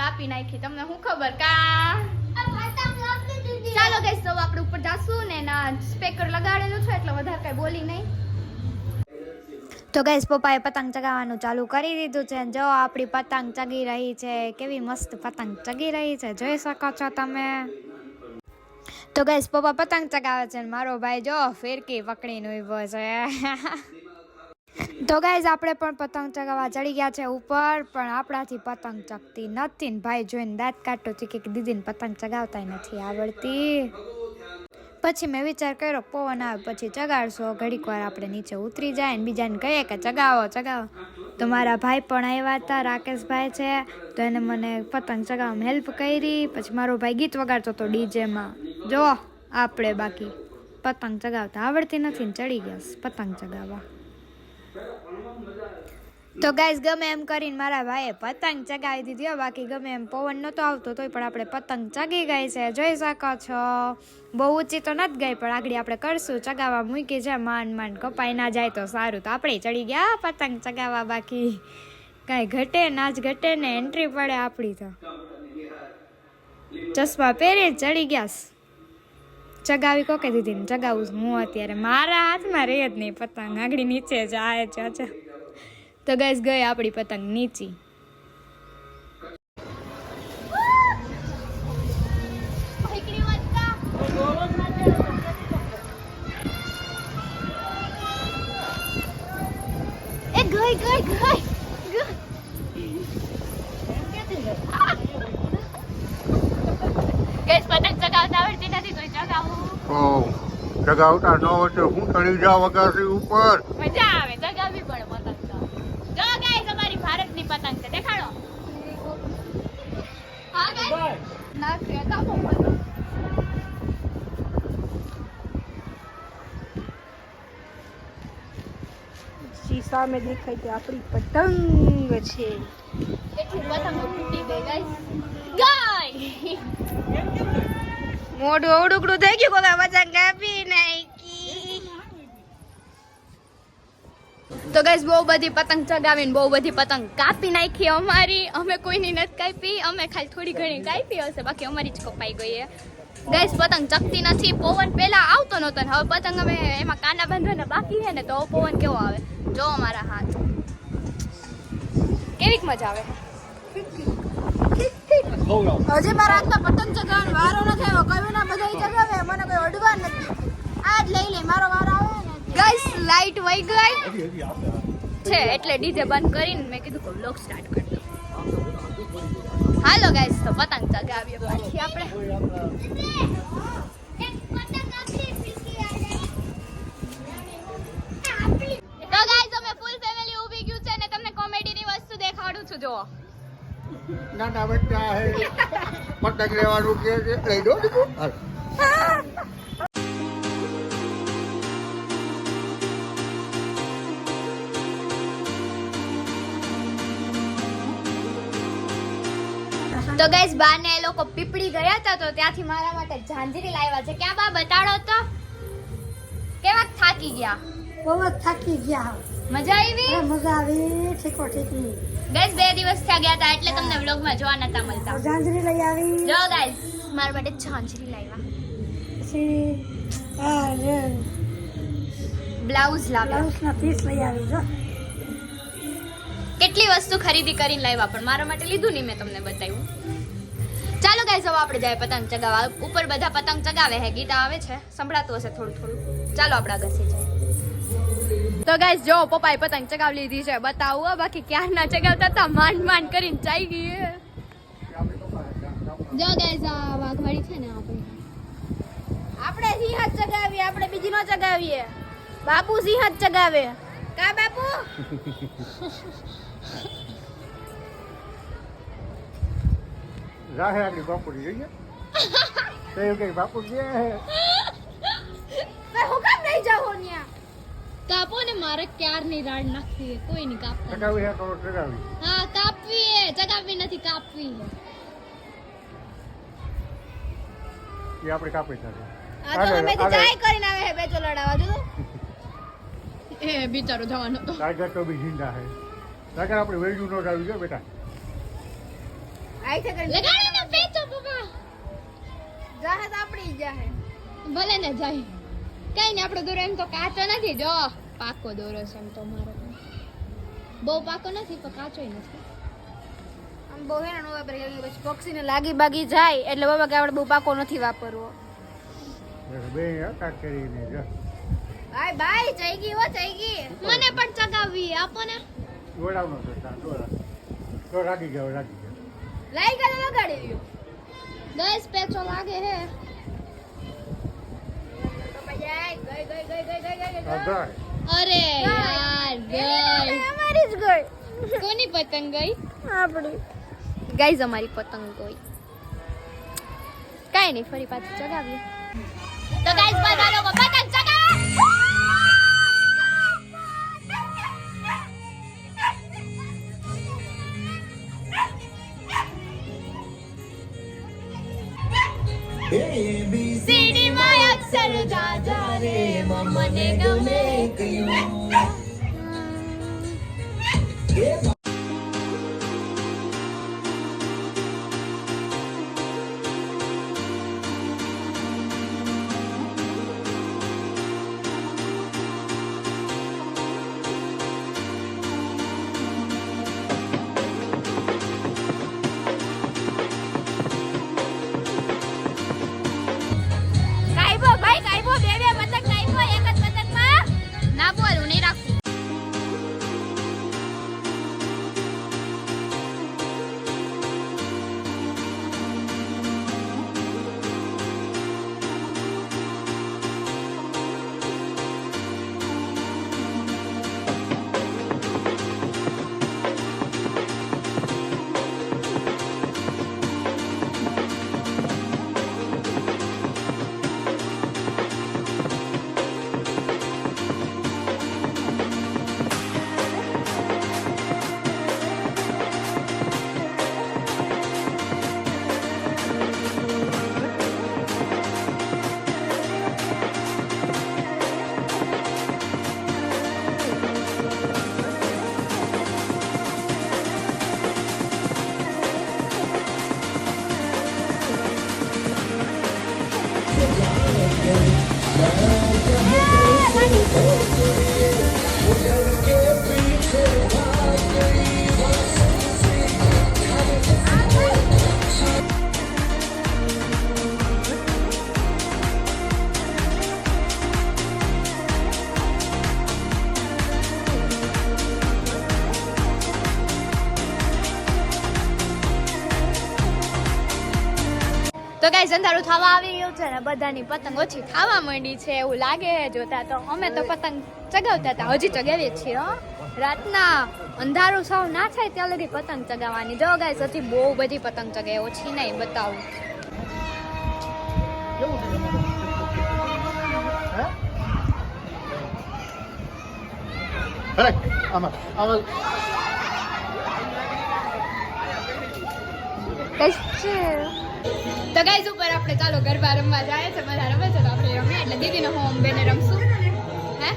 કાપી નાખી. તમને શું ખબર કા? ચાલો ગાઈસ, તો આપણે ઉપર જાશું ને ના સ્પીકર લગાડેલું છે એટલે વધારે કઈ બોલી નહીં. તો ગાઈસ, પપ્પાએ પતંગ ચગાવવાનું ચાલુ કરી દીધું છે. જો આપણી પતંગ ચગી રહી છે, કેવી મસ્ત પતંગ ચગી રહી છે, જોઈ શકો છો તમે. તો ગાઈસ, પપ્પા પતંગ ચગાવે છે, મારો ભાઈ જો ફિરકી પકડીને ઊભો છે. તો ગાઈસ, આપણે પણ પતંગ ચગાવવા ચડી ગયા છે ઉપર, પણ આપણાથી પતંગ ચગતી નથી ને ભાઈ જોઈને દાંત કાઢતો છે કે દીદીને પતંગ ચગાવતા નથી આવડતી. પછી મેં વિચાર કર્યો પવન આવે પછી ચગાડશો, ઘડીક વાર આપણે નીચે ઉતરી જાય ને બીજાને કહીએ કે ચગાવો ચગાવો. તો મારા ભાઈ પણ આવ્યા હતા, રાકેશભાઈ છે, તો એને મને પતંગ ચગાવવામાં હેલ્પ કરી. પછી મારો ભાઈ ગીત વગાડતો હતો ડીજેમાં. જો આપણે બાકી પતંગ ચગાવતા આવડતી નથી ને ચડી ગયા પતંગ ચગાવવા. તો ગાઈસ, ગમે એમ કરીને મારા ભાઈએ પતંગ ચગાવી દીધી. બાકી ગમે એમ પવન નહોતો આવતો તોય પણ આપણે પતંગ ચગી ગઈ છે, જોઈ શકો છો. બહુ ઊંચી તો નથી ગઈ પણ આગળ આપણે કરશું, ચગાવવા મૂકી છે. માંડ કપાઈ ના જાય તો સારું. તો આપણે ચડી ગયા પતંગ ચગાવવા. બાકી કાંઈ ઘટે નાચ ઘટે ને એન્ટ્રી પડે આપણી. તો ચશ્મા પહેરી ચડી ગયા. ચગાવી કોકે દીધી ને ચગાવું હું અત્યારે, મારા હાથમાં રહે જ નહીં પતંગ, આગળ નીચે જાય છે. અચ્છા, તો ગાઈસ ગઈ આપણી પતંગ નીચી. એ ગઈ ગાઈસ, પતંગ ચગાવતા આવડતી નથી તો ચગાવું. ચગાવતા ન હોય તો હું ચડી જાવ અગાસી ઉપર. મજા આવે ચગાવવી પડે પતંગ તો. જો ગાઈસ, અમારી ભારતની પતંગ છે, દેખાડો. હા ગાઈસ, નાખે કાપો પતંગ. શીશા મેં દેખાય તે આપણી પતંગ છે. એટલી પતંગો ફૂટી ગઈ ગાઈસ. મોઢું અવડુકડું થઈ ગયું, કોઈ પતંગ કાપી નાખી. તો ગાઈસ, બહુ બધી પતંગ ચગાવીને બહુ બધી પતંગ કાપી નાખી અમારી. અમે કોઈની નથી કાપી, અમે ખાલી થોડી ઘણી કાપી હશે, બાકી અમારી જ કપાઈ ગઈ. ગાઈસ, પતંગ ચગતી નથી. પવન પહેલા આવતો નહોતો ને હવે પતંગ અમે એમાં કાના બાંધવાના બાકી છે ને, તો પવન કેવો આવે જો અમારા હાથ. કેવીક મજા આવે. હજી મારા હાથમાં પતંગ ચગાવવાનો વારો નથી આવ્યો. કયું ના બધા ચગાવે, મને કોઈ અડવા નથી. આજ લઈ લે, મારો વારો આવે ને. ગાઈસ, લાઈટ વહી ગઈ છે એટલે ડીજે બંધ કરીને મેં કીધું કે વ્લોગ સ્ટાર્ટ કરી દઉં. હાલો ગાઈસ, તો પતંગ ચગાવીએ પાછી આપણે. તો ગાઈસ, અમે ફૂલ ફેમિલી ઊભી ગયું છે ને તમને કોમેડીની વસ્તુ દેખાડું છું. જો નાના બચ્ચા હે પતંગ લેવાનું કે લઈ દો. તો ગાઈસ, બાને એ લોકો પીપળી ગયા હતા તો ત્યાંથી મારા માટે ઝાંઝરી લાવ્યા છે. ક્યાં બા બતાડો તો. કેવા થાકી ગયા? બહુ જ થાકી ગયા. મજા આવી? મજા આવી. ઠીકો ઠીકી. ગાઈસ, 2 દિવસ થયા ગયા હતા એટલે તમને વ્લોગમાં જોવા નતા મળતા. ઝાંઝરી લઈ આવી. જો ગાઈસ, મારા માટે ઝાંઝરી લાવ્યા. પછી બ્લાઉઝ લાવ્યા. બ્લાઉઝના પીસ લઈ આવી. જો કેટલી વસ્તુ ખરીદી કરીને લાવ્યા પણ મારા માટે લીધું નહીં, મેં તમને બતાવ્યું. ચાલો ગાઈસ, હવે આપણે જાય પતંગ ચગાવવા. ઉપર બધા પતંગ ચગાવે હે, ગીત આવે છે, સંભળાતું હશે થોડું થોડું. ચાલો આપણે ઘસી જાય. તો ગાઈસ, જો પપ્પાએ પતંગ ચગાવી લીધી છે, બતાવો. બાકી ક્યારના ચગાવતા હતા, માંડ કરીને ચાઈ ગઈ. જો ગાઈસ, આ વાઘવાડી છે ને આપણે સિંહ જ ચગાવીએ, આપણે બીજી નો ચગાવીએ. બાપુ સિંહ જ ચગાવે. કા બાપુ? રાહે આગળ બાપુજી જોઈએ તો કઈ બાપુજી હે ભાઈ હું કામ નહીં જાઉં ન્યા? કાપો ને, મારે ક્યારની રાડ નાખવી કોઈ નહીં કાપતા. ચગાવી હે તો ચગાવી. હા, કાપવી હે, ચગાવવી નથી, કાપવી હે. એ આપણે કાપી નાખે. આ તો અમે ચાય કરીને આવે હે બેચો લડાવા જો. એ બિચારો જવાનો તો. ટાઈગર તો બી જિંદા હે. ટાઈગર આપણે વેલ્યુ નો આવી ગયો બેટા. હાઈ થે લગાડો ને પેચો પપ્પા જાહે તો આપણી જાહે ભલે ને જાય કઈ ને આપણો દોરો એમ તો કાચો નથી જો પાકો દોરો છે એમ તો મારો બહુ પાકો નથી પણ કાચોય નથી આમ બહુ હેરાન હોવા પર પછી પક્ષીને લાગી બાગી જાય એટલે બાબા કે આપણે બહુ પાકો નથી વાપરવો બે કાટ કરીને જો બાય બાય જઈ ગઈ હો જઈ ગઈ મને પણ ચગાવવી આપો ને દોડાવનો તો તો રાગી જાવ લાઈ ગયો લગાડી લ્યો 10 પેચો લાગે હે તો ભાઈ ગઈ ગઈ ગઈ ગઈ ગઈ ગઈ અગર અરે યાર ગઈ અમારી જ ગઈ કોની પતંગ ગઈ આપણી ગાઈઝ અમારી પતંગ ગઈ કાઈ નહીં ફરી પાછી ચગાવીએ તો ગાઈઝ બધા લોકો પતંગ ચગાવો સીડી માં અક્ષર જા જા રે મને ગમે કયું તો ગાઈસ અંધારું થવા આવી ગયું છે ને બધાની પતંગ ઓછી થવા માંડી છે એવું લાગે જોતા તો અમે તો પતંગ ચગાવતા હતા હજી ચગાવીએ છીએ હો રાતના અંધારું સાવ ના થાય ત્યાં લગી પતંગ ચગાવવાની જો ગાઈસ હજી બહુ બધી પતંગ ચગાવે ઓછી નહીં બતાવું અરે આમાં આમાં તો ગાઈસ ઉપર આપણે ચાલો ગરબા રમવા જાય છે બધા રમે છે તો આપણે રમીએ એટલે દીદીનો હોમ બેને રમશું હે